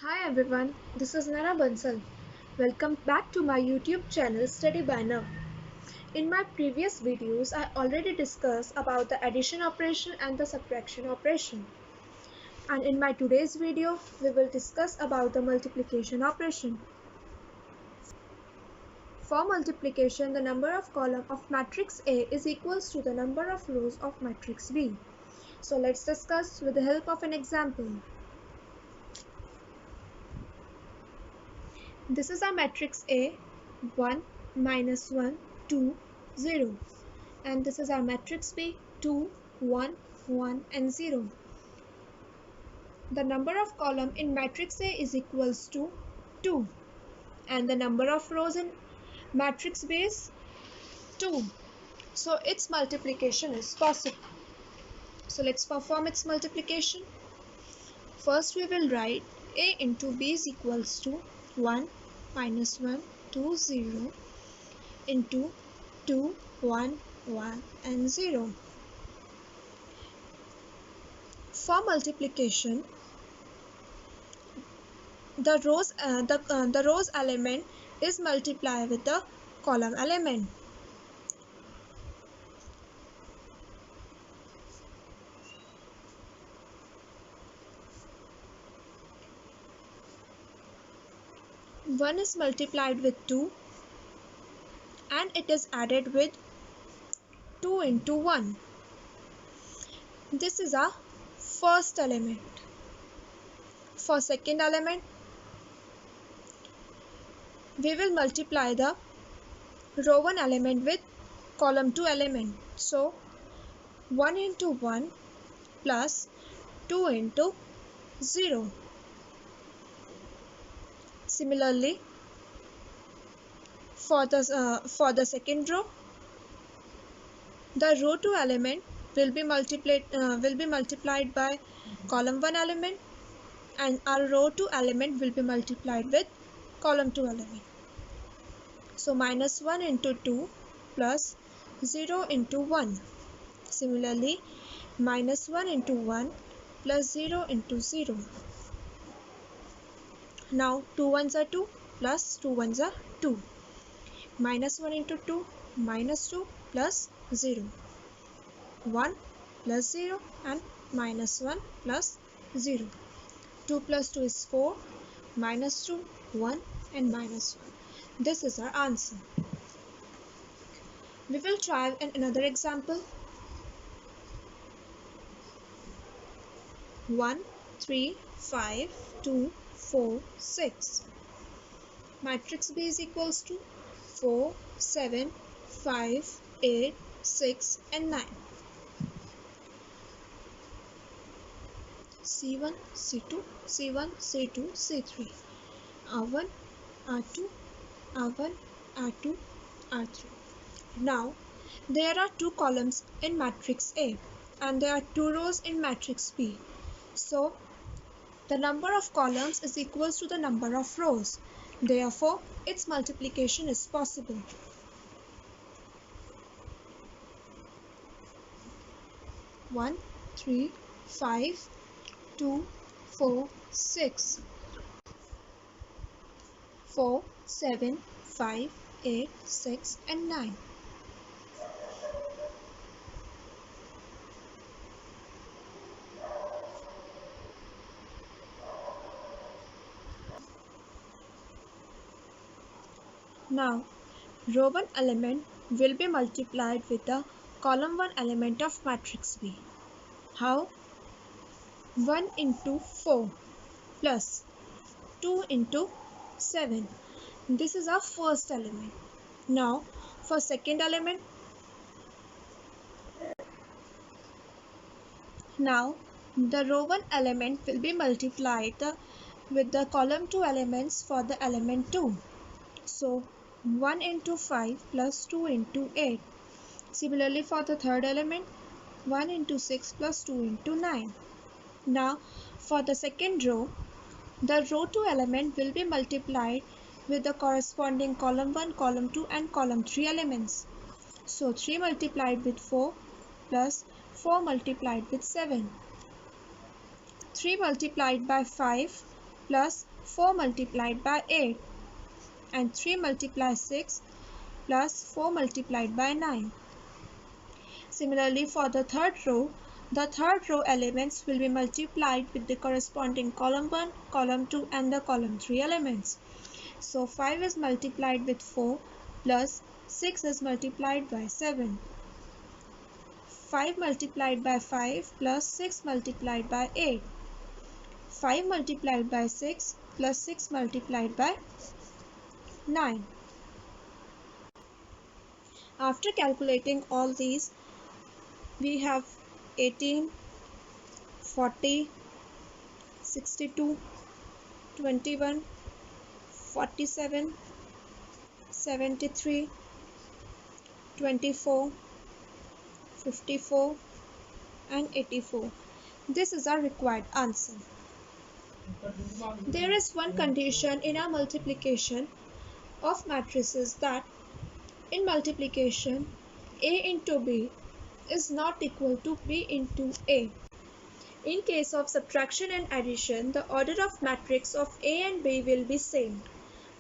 Hi everyone, this is Nana Bansal. Welcome back to my YouTube channel Study by Now. In my previous videos, I already discussed about the addition operation and the subtraction operation. And in my today's video, we will discuss about the multiplication operation. For multiplication, the number of column of matrix A is equals to the number of rows of matrix B. So let's discuss with the help of an example. This is our matrix A, 1, minus 1, 2, 0. And this is our matrix B, 2, 1, 1 and 0. The number of column in matrix A is equals to 2. And the number of rows in matrix B is 2. So its multiplication is possible. So let's perform its multiplication. First we will write A into B is equals to 1, minus 1, 2, 0 into 2, 1, 1 and 0. For multiplication, the rows element is multiplied with the column element. One is multiplied with 2 and it is added with 2 into 1. This is our first element. For second element, we will multiply the row 1 element with column 2 element. So 1 into 1 plus 2 into 0. Similarly, for the second row, the row 2 element will be multiplied by column 1 element, and our row 2 element will be multiplied with column 2 element. So minus 1 into 2 plus 0 into 1. Similarly, minus 1 into 1 plus 0 into 0. Now 2 ones are 2 plus 2 ones are 2. Minus 1 into 2 minus 2 plus 0. 1 plus 0 and minus 1 plus 0. 2 plus 2 is 4, minus 2, 1 and minus 1. This is our answer. We will try another example. 1, 3, 5, 2, 4, 6. Matrix B is equals to 4, 7, 5, 8, 6 and 9. C1, C2, C1, C2, C3. R1, R2, R1, R2, R3. Now, there are two columns in matrix A and there are two rows in matrix B. So, the number of columns is equals to the number of rows. Therefore, its multiplication is possible. 1, 3, 5, 2, 4, 6. 4, 7, 5, 8, 6 and 9. Now, row 1 element will be multiplied with the column 1 element of matrix B. How? 1 into 4 plus 2 into 7. This is our first element. Now, for second element, now the row 1 element will be multiplied with the column 2 elements for the element 2. So 1 into 5 plus 2 into 8. Similarly for the third element, 1 into 6 plus 2 into 9. Now for the second row, the row 2 element will be multiplied with the corresponding column 1, column 2 and column 3 elements. So 3 multiplied with 4 plus 4 multiplied with 7. 3 multiplied by 5 plus 4 multiplied by 8, and 3 multiplied 6 plus 4 multiplied by 9. Similarly, for the third row elements will be multiplied with the corresponding column 1, column 2 and the column 3 elements. So 5 is multiplied with 4 plus 6 is multiplied by 7. 5 multiplied by 5 plus 6 multiplied by 8. 5 multiplied by 6 plus 6 multiplied by 9. After calculating all these, we have 18, 40, 62, 21, 47, 73, 24, 54 and 84. This is our required answer. There is one condition in our multiplication of matrices, that in multiplication A into B is not equal to B into A. In case of subtraction and addition, the order of matrix of A and B will be same.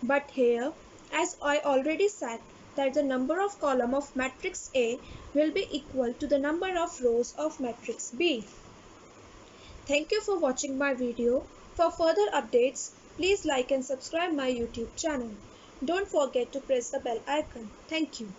But here, as I already said, that the number of column of matrix A will be equal to the number of rows of matrix B. Thank you for watching my video. For further updates, please like and subscribe my YouTube channel. Don't forget to press the bell icon. Thank you.